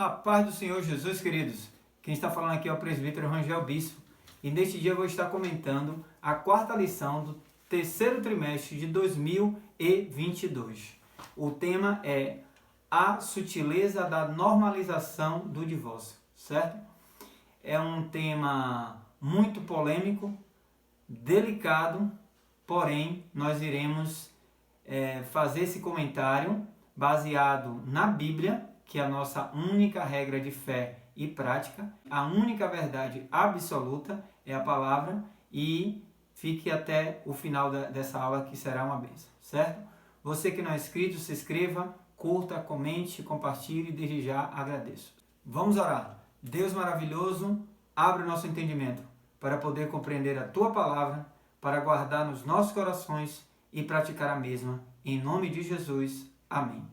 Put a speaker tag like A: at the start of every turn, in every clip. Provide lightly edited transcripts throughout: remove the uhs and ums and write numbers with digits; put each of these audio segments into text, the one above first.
A: A paz do Senhor Jesus, queridos. Quem está falando aqui é o presbítero Rangel Bispo. E neste dia eu vou estar comentando a quarta lição do terceiro trimestre de 2022. O tema é a sutileza da normalização do divórcio, certo? É um tema muito polêmico, delicado, porém nós iremos fazer esse comentário baseado na Bíblia, que é a nossa única regra de fé e prática, a única verdade absoluta é a palavra, e fique até o final dessa aula, que será uma bênção, certo? Você que não é inscrito, se inscreva, curta, comente, compartilhe e desde já agradeço. Vamos orar. Deus maravilhoso, abre o nosso entendimento para poder compreender a Tua palavra, para guardar nos nossos corações e praticar a mesma. Em nome de Jesus. Amém.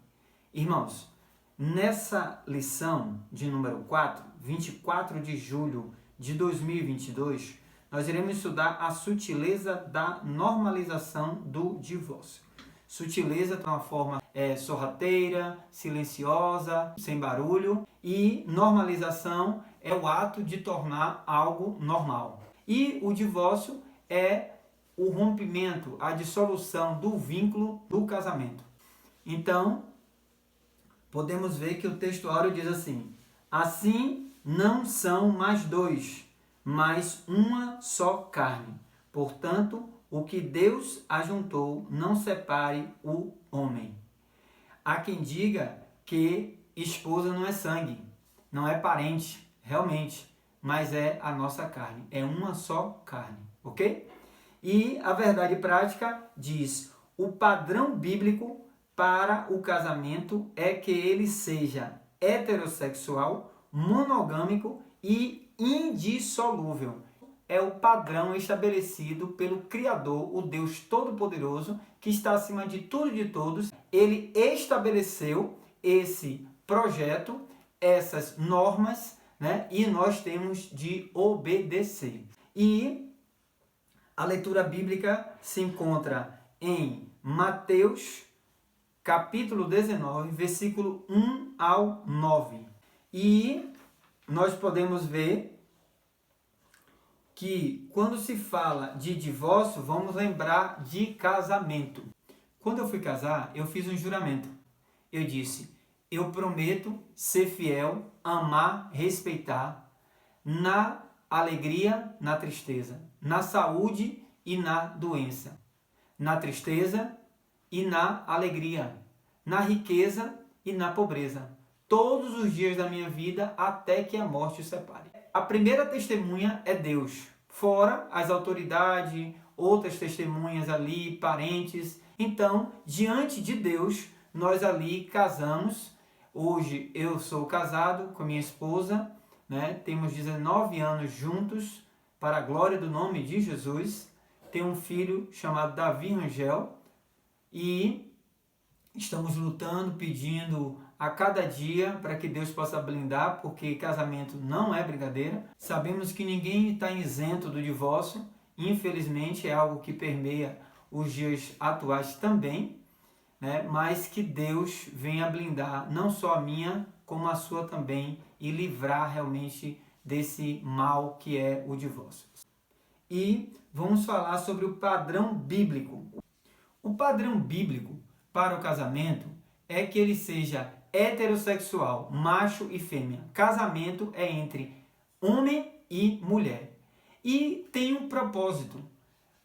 A: Irmãos, nessa lição de número 4, 24 de julho de 2022, nós iremos estudar a sutileza da normalização do divórcio. Sutileza de uma forma sorrateira, silenciosa, sem barulho, e normalização é o ato de tornar algo normal. E o divórcio é o rompimento, a dissolução do vínculo do casamento. Então, podemos ver que o texto áureo diz assim: assim não são mais dois, mas uma só carne. Portanto, o que Deus ajuntou, não separe o homem. Há quem diga que esposa não é sangue, não é parente, realmente, mas é a nossa carne, é uma só carne, ok? E a verdade prática diz: o padrão bíblico para o casamento é que ele seja heterossexual, monogâmico e indissolúvel. É o padrão estabelecido pelo Criador, o Deus Todo-Poderoso, que está acima de tudo e de todos. Ele estabeleceu esse projeto, essas normas, né? E nós temos de obedecer. E a leitura bíblica se encontra em Mateus, capítulo 19, versículo 1 ao 9. E nós podemos ver que quando se fala de divórcio, vamos lembrar de casamento. Quando eu fui casar, eu fiz um juramento. Eu disse: eu prometo ser fiel, amar, respeitar, na alegria, na tristeza, na saúde e na doença, na tristeza e na alegria, na riqueza e na pobreza, todos os dias da minha vida, até que a morte os separe. A primeira testemunha é Deus, fora as autoridades, outras testemunhas ali, parentes. Então, diante de Deus, nós ali casamos. Hoje eu sou casado com minha esposa, né? Temos 19 anos juntos, para a glória do nome de Jesus. Tenho um filho chamado Davi Rangel e estamos lutando, pedindo a cada dia para que Deus possa blindar, porque casamento não é brincadeira. Sabemos que ninguém está isento do divórcio, infelizmente é algo que permeia os dias atuais também, né? Mas que Deus venha blindar não só a minha, como a sua também, e livrar realmente desse mal que é o divórcio. E vamos falar sobre o padrão bíblico. O padrão bíblico para o casamento é que ele seja heterossexual, macho e fêmea. Casamento é entre homem e mulher. E tem um propósito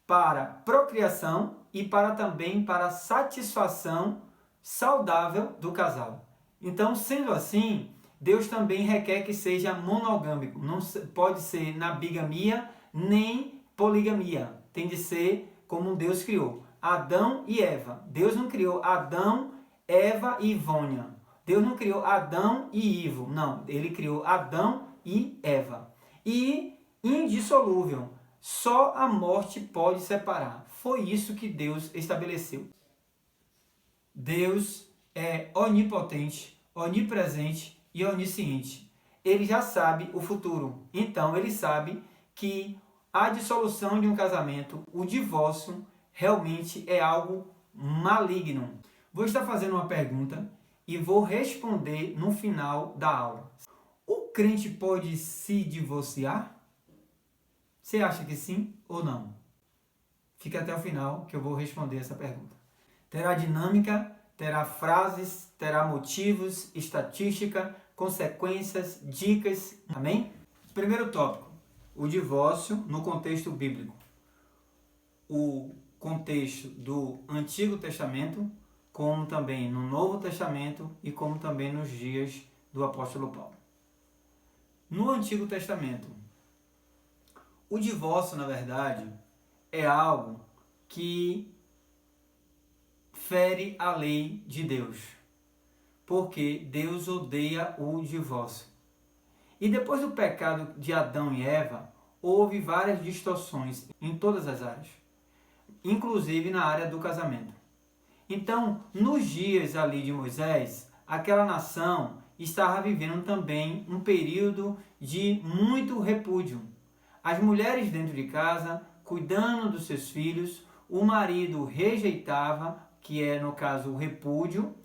A: para procriação e também para satisfação saudável do casal. Então, sendo assim, Deus também requer que seja monogâmico. Não pode ser na bigamia nem poligamia. Tem de ser como Deus criou. Adão e Eva. Deus não criou Adão, Eva e Ivônia. Deus não criou Adão e Ivo. Não, ele criou Adão e Eva. E indissolúvel. Só a morte pode separar. Foi isso que Deus estabeleceu. Deus é onipotente, onipresente e onisciente. Ele já sabe o futuro. Então ele sabe que a dissolução de um casamento, o divórcio, realmente é algo maligno. Vou estar fazendo uma pergunta e vou responder no final da aula. O crente pode se divorciar? Você acha que sim ou não? Fica até o final que eu vou responder essa pergunta. Terá dinâmica, terá frases, terá motivos, estatística, consequências, dicas. Amém? Primeiro tópico, o divórcio no contexto bíblico. O contexto do Antigo Testamento, como também no Novo Testamento e como também nos dias do apóstolo Paulo. No Antigo Testamento, o divórcio, na verdade, é algo que fere a lei de Deus, porque Deus odeia o divórcio. E depois do pecado de Adão e Eva, houve várias distorções em todas as áreas, inclusive na área do casamento. Então, nos dias ali de Moisés, aquela nação estava vivendo também um período de muito repúdio. As mulheres dentro de casa, cuidando dos seus filhos, o marido rejeitava, que é no caso o repúdio,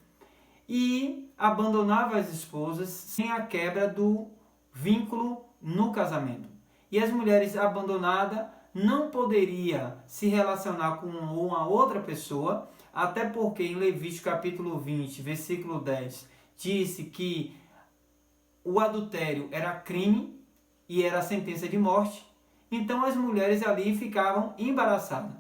A: e abandonava as esposas sem a quebra do vínculo no casamento. E as mulheres abandonadas não poderiam se relacionar com uma outra pessoa, até porque em Levítico capítulo 20, versículo 10, disse que o adultério era crime e era sentença de morte. Então as mulheres ali ficavam embaraçadas,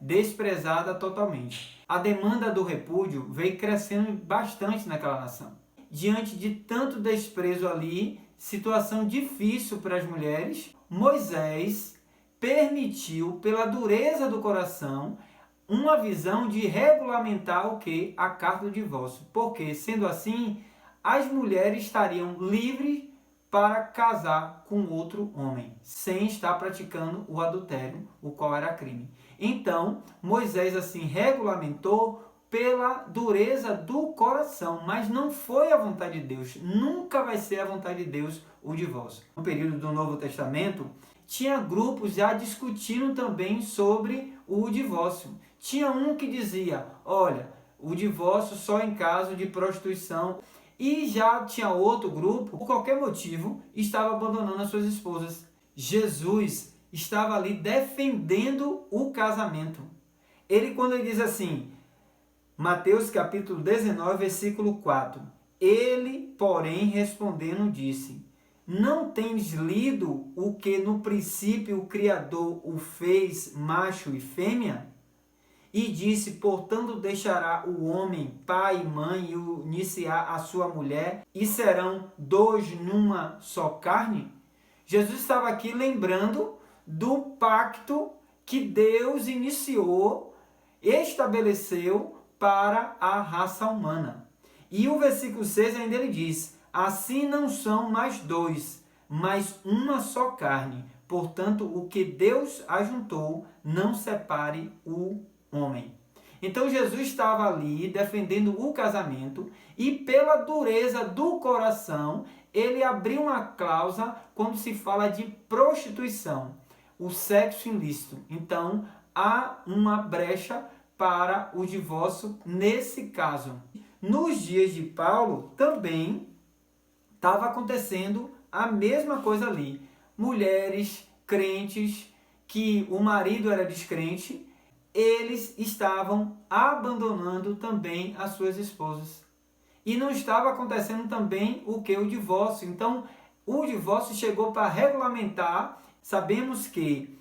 A: desprezadas totalmente. A demanda do repúdio veio crescendo bastante naquela nação. Diante de tanto desprezo ali, situação difícil para as mulheres, Moisés permitiu, pela dureza do coração, uma visão de regulamentar o que? A carta do divórcio. Porque, sendo assim, as mulheres estariam livres para casar com outro homem, sem estar praticando o adultério, o qual era crime. Então, Moisés assim regulamentou pela dureza do coração, mas não foi a vontade de Deus, nunca vai ser a vontade de Deus o divórcio. No período do Novo Testamento, tinha grupos já discutindo também sobre o divórcio. Tinha um que dizia, olha, o divórcio só em caso de prostituição. E já tinha outro grupo, por qualquer motivo, estava abandonando as suas esposas. Jesus estava ali defendendo o casamento. Quando ele diz assim, Mateus capítulo 19, versículo 4, ele, porém, respondendo, disse, não tens lido o que no princípio o Criador o fez macho e fêmea? E disse, portanto, deixará o homem, pai e mãe, e unir-se-á a sua mulher, e serão dois numa só carne? Jesus estava aqui lembrando do pacto que Deus iniciou, estabeleceu para a raça humana. E o versículo 6 ainda ele diz, assim não são mais dois, mas uma só carne. Portanto, o que Deus ajuntou, não separe o homem. Então Jesus estava ali defendendo o casamento e pela dureza do coração, ele abriu uma cláusula quando se fala de prostituição, o sexo ilícito. Então há uma brecha para o divórcio nesse caso. Nos dias de Paulo também estava acontecendo a mesma coisa ali. Mulheres crentes que o marido era descrente, eles estavam abandonando também as suas esposas. E não estava acontecendo também o que? O divórcio. Então, o divórcio chegou para regulamentar. Sabemos que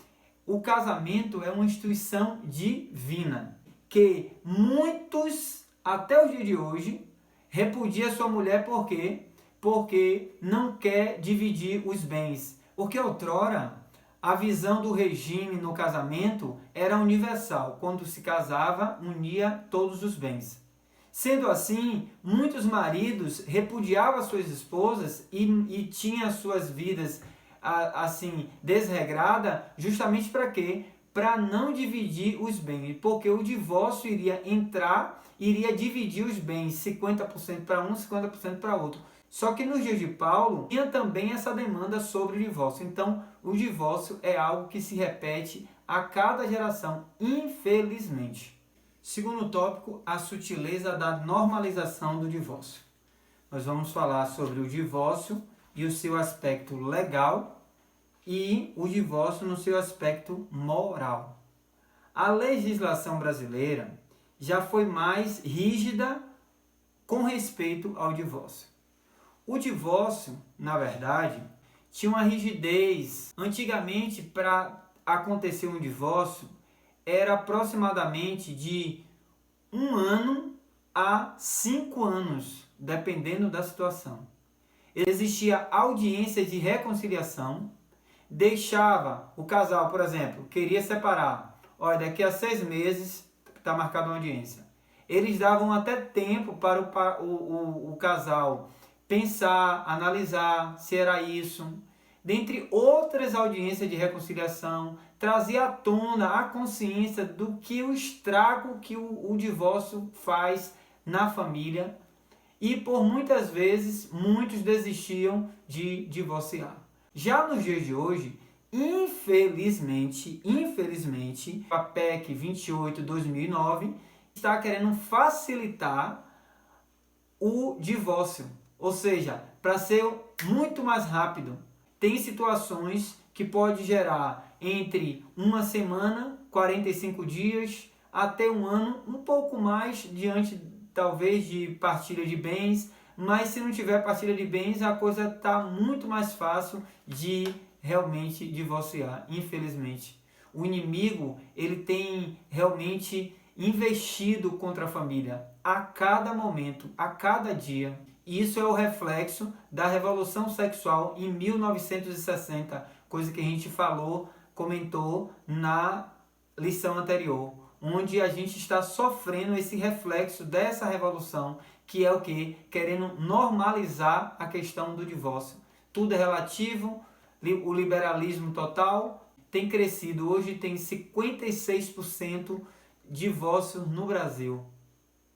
A: o casamento é uma instituição divina, que muitos, até o dia de hoje, repudiam sua mulher por quê? Porque não quer dividir os bens. Porque outrora, a visão do regime no casamento era universal. Quando se casava, unia todos os bens. Sendo assim, muitos maridos repudiavam suas esposas e tinham suas vidas assim desregradas, justamente para quê? Para não dividir os bens. Porque o divórcio iria dividir os bens 50% para um, 50% para outro. Só que nos dias de Paulo, tinha também essa demanda sobre o divórcio. Então, o divórcio é algo que se repete a cada geração, infelizmente. Segundo tópico, a sutileza da normalização do divórcio. Nós vamos falar sobre o divórcio e o seu aspecto legal e o divórcio no seu aspecto moral. A legislação brasileira já foi mais rígida com respeito ao divórcio. O divórcio, na verdade, tinha uma rigidez. Antigamente, para acontecer um divórcio, era aproximadamente de 1 ano a 5 anos, dependendo da situação. Existia audiência de reconciliação, deixava o casal, por exemplo, queria separar. Olha, daqui a 6 meses está marcada uma audiência. Eles davam até tempo para o casal pensar, analisar se era isso. Dentre outras audiências de reconciliação, trazia à tona a consciência do que o estrago que o divórcio faz na família. E por muitas vezes, muitos desistiam de divorciar. Já nos dias de hoje, infelizmente, a PEC 28/2009 está querendo facilitar o divórcio. Ou seja, para ser muito mais rápido. Tem situações que pode gerar entre 1 semana, 45 dias, até 1 ano, um pouco mais diante talvez de partilha de bens, mas se não tiver partilha de bens, a coisa está muito mais fácil de realmente divorciar, infelizmente. O inimigo, ele tem realmente investido contra a família a cada momento, a cada dia. Isso é o reflexo da Revolução Sexual em 1960, coisa que a gente comentou na lição anterior, onde a gente está sofrendo esse reflexo dessa revolução, que é o quê? Querendo normalizar a questão do divórcio. Tudo é relativo, o liberalismo total tem crescido, hoje tem 56% de divórcio no Brasil.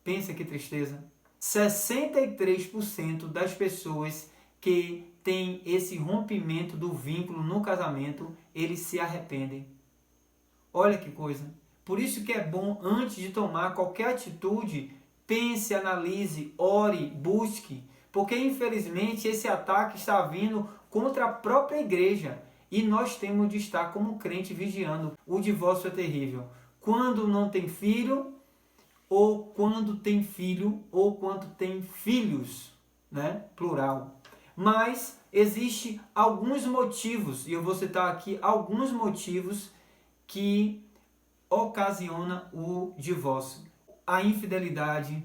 A: Pensa que tristeza. 63% das pessoas que têm esse rompimento do vínculo no casamento, eles se arrependem. Olha que coisa. Por isso que é bom, antes de tomar qualquer atitude, pense, analise, ore, busque. Porque infelizmente esse ataque está vindo contra a própria igreja. E nós temos de estar como crente vigiando. O divórcio é terrível. Quando não tem filho, ou quando tem filho, ou quando tem filhos, né? Plural. Mas existe alguns motivos, e eu vou citar aqui alguns motivos que ocasiona o divórcio. A infidelidade,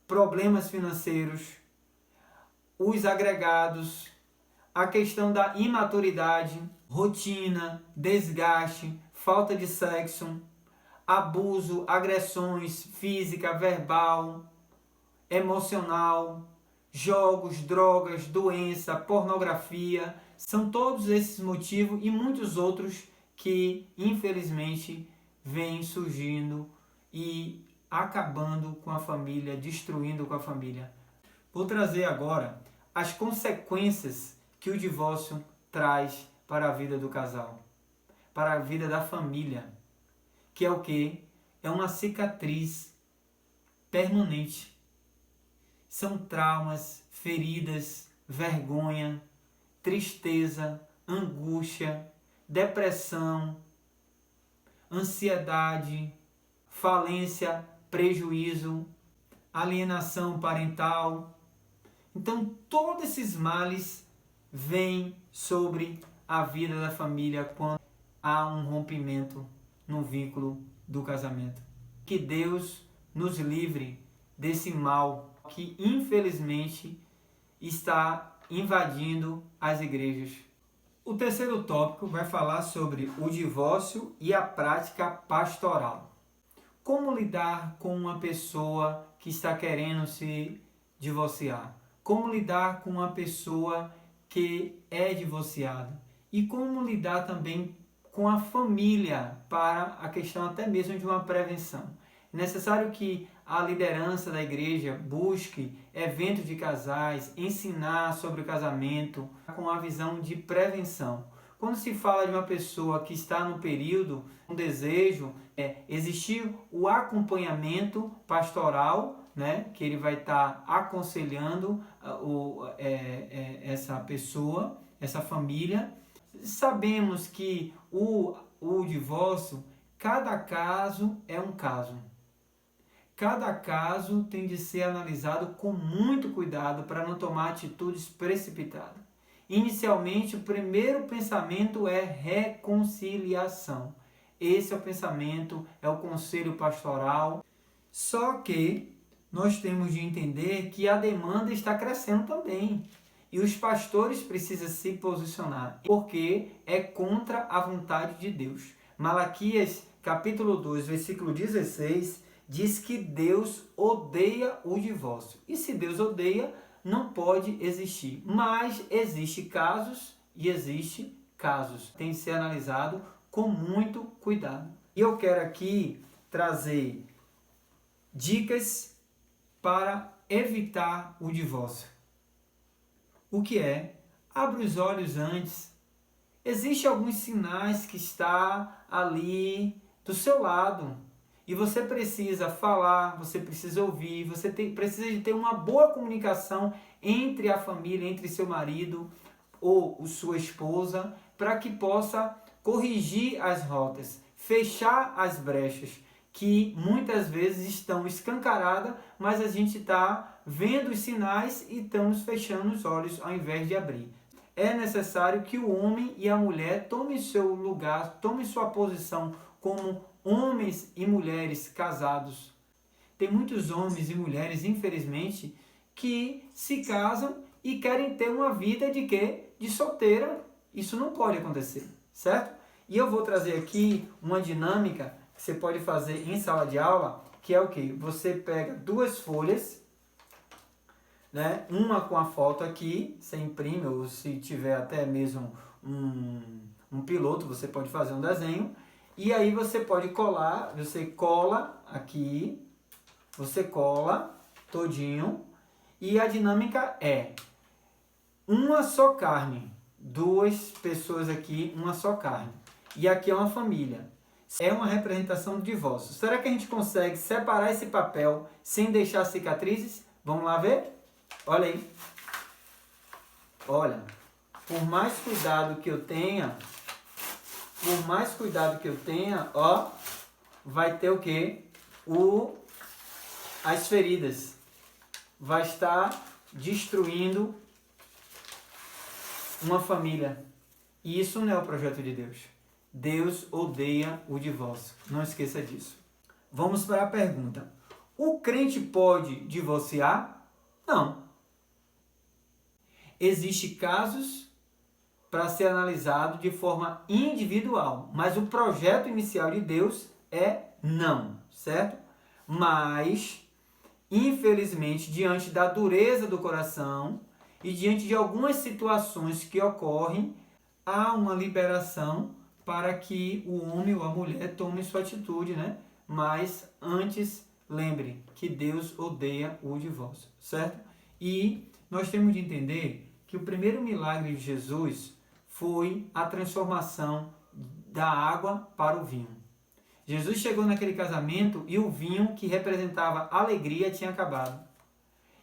A: problemas financeiros, os agregados, a questão da imaturidade, rotina, desgaste, falta de sexo, abuso, agressões física, verbal, emocional, jogos, drogas, doença, pornografia. São todos esses motivos e muitos outros que, infelizmente, vêm surgindo e acabando com a família, destruindo com a família. Vou trazer agora as consequências que o divórcio traz para a vida do casal, para a vida da família. Que é o quê? É uma cicatriz permanente. São traumas, feridas, vergonha, tristeza, angústia, depressão, ansiedade, falência, prejuízo, alienação parental. Então, todos esses males vêm sobre a vida da família quando há um rompimento no vínculo do casamento. Que Deus nos livre desse mal que infelizmente está invadindo as igrejas. O terceiro tópico vai falar sobre o divórcio e a prática pastoral. Como lidar com uma pessoa que está querendo se divorciar? Como lidar com uma pessoa que é divorciada? E como lidar também com a família para a questão até mesmo de uma prevenção. É necessário que a liderança da igreja busque eventos de casais, ensinar sobre o casamento com a visão de prevenção. Quando se fala de uma pessoa que está no período, um desejo, existir o acompanhamento pastoral, né, que ele vai estar aconselhando essa pessoa, essa família. Sabemos que o divórcio, cada caso é um caso. Cada caso tem de ser analisado com muito cuidado para não tomar atitudes precipitadas. Inicialmente, o primeiro pensamento é reconciliação. Esse é o pensamento, é o conselho pastoral. Só que nós temos de entender que a demanda está crescendo também. E os pastores precisam se posicionar, porque é contra a vontade de Deus. Malaquias, capítulo 2, versículo 16, diz que Deus odeia o divórcio. E se Deus odeia, não pode existir. Mas existe casos e existe casos. Tem que ser analisado com muito cuidado. E eu quero aqui trazer dicas para evitar o divórcio. O que é? Abre os olhos antes. Existem alguns sinais que está ali do seu lado. E você precisa falar, você precisa ouvir, você precisa de ter uma boa comunicação entre a família, entre seu marido ou sua esposa, para que possa corrigir as rotas, fechar as brechas, que muitas vezes estão escancaradas, mas a gente está vendo os sinais e estamos fechando os olhos ao invés de abrir. É necessário que o homem e a mulher tomem seu lugar, tomem sua posição como homens e mulheres casados. Tem muitos homens e mulheres, infelizmente, que se casam e querem ter uma vida de quê? De solteira. Isso não pode acontecer, certo? E eu vou trazer aqui uma dinâmica que você pode fazer em sala de aula, que é o quê? Você pega duas folhas, né? Uma com a foto aqui, você imprime, ou se tiver até mesmo um piloto, você pode fazer um desenho. E aí você pode colar, você cola aqui, você cola todinho. E a dinâmica é uma só carne. Duas pessoas aqui, uma só carne. E aqui é uma família. É uma representação do divórcio. Será que a gente consegue separar esse papel sem deixar cicatrizes? Vamos lá ver? Olha aí. Olha, por mais cuidado que eu tenha, ó, vai ter o quê? As feridas. Vai estar destruindo uma família. E isso não é o projeto de Deus. Deus odeia o divórcio. Não esqueça disso. Vamos para a pergunta. O crente pode divorciar? Não. Existem casos para ser analisado de forma individual, mas o projeto inicial de Deus é não, certo? Mas, infelizmente, diante da dureza do coração e diante de algumas situações que ocorrem, há uma liberação para que o homem ou a mulher tome sua atitude, né? Mas antes, lembre que Deus odeia o divórcio, certo? E nós temos de entender que o primeiro milagre de Jesus foi a transformação da água para o vinho. Jesus chegou naquele casamento e o vinho que representava alegria tinha acabado.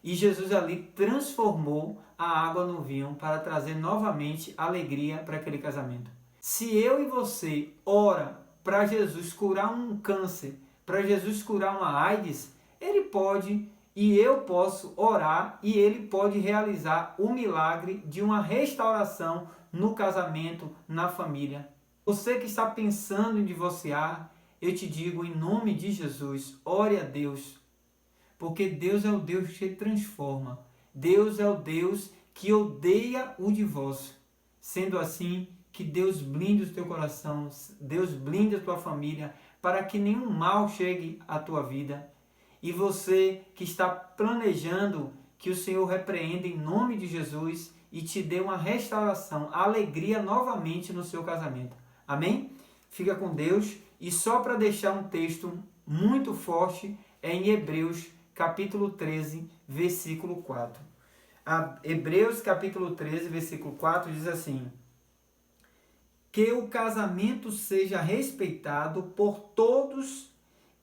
A: E Jesus ali transformou a água no vinho para trazer novamente alegria para aquele casamento. Se eu e você ora para Jesus curar um câncer, para Jesus curar uma AIDS, ele pode e eu posso orar e ele pode realizar o milagre de uma restauração no casamento, na família. Você que está pensando em divorciar, eu te digo em nome de Jesus, ore a Deus. Porque Deus é o Deus que transforma. Deus é o Deus que odeia o divórcio. Sendo assim, que Deus blinde o teu coração, Deus blinde a tua família, para que nenhum mal chegue à tua vida. E você que está planejando, que o Senhor repreenda em nome de Jesus e te dê uma restauração, alegria novamente no seu casamento. Amém? Fica com Deus. E só para deixar um texto muito forte, é em Hebreus, capítulo 13, versículo 4. Hebreus, capítulo 13, versículo 4, diz assim: que o casamento seja respeitado por todos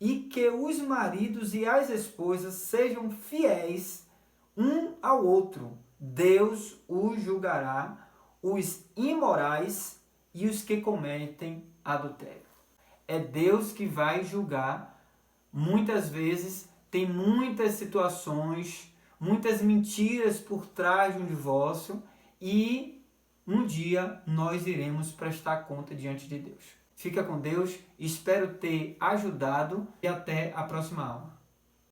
A: e que os maridos e as esposas sejam fiéis um ao outro. Deus os julgará, os imorais e os que cometem adultério. É Deus que vai julgar. Muitas vezes tem muitas situações, muitas mentiras por trás de um divórcio e um dia nós iremos prestar conta diante de Deus. Fica com Deus, espero ter ajudado e até a próxima aula.